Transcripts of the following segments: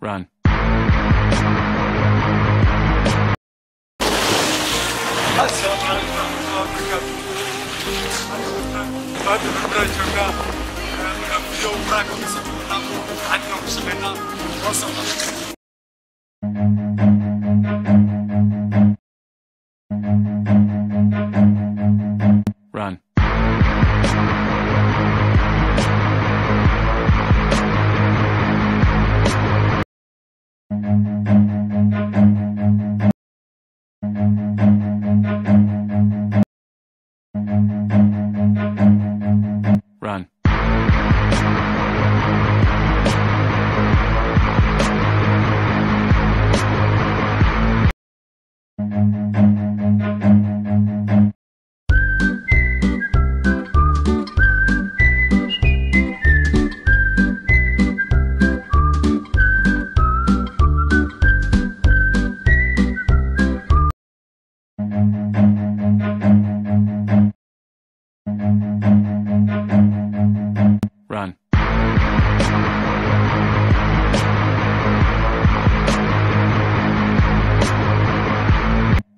Run. Run. Run. Run.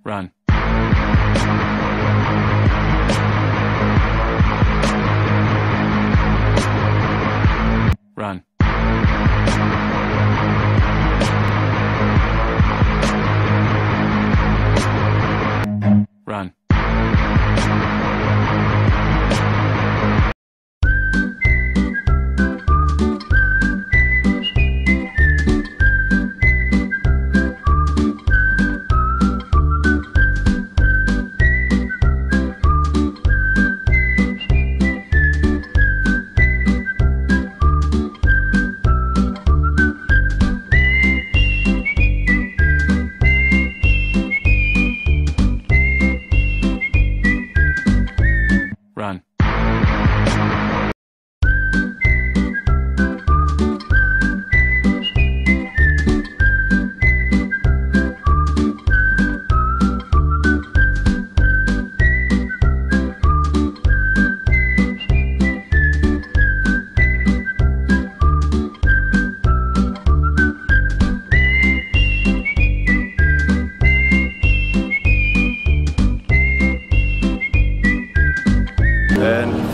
Run. Run. Run. Run.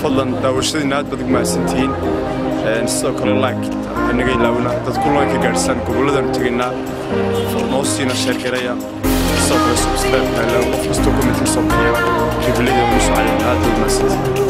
fadlan daawashadiina aad baad ugu mahadsantihiin sidoo kale like anaga ilaawina dad kullan ka gaarsan gobolladan tagaynaa noosina share gareeya sidoo kale subscribe qofkasta comment soo bixiya riblida ugu soo aad baad mahadsantihiin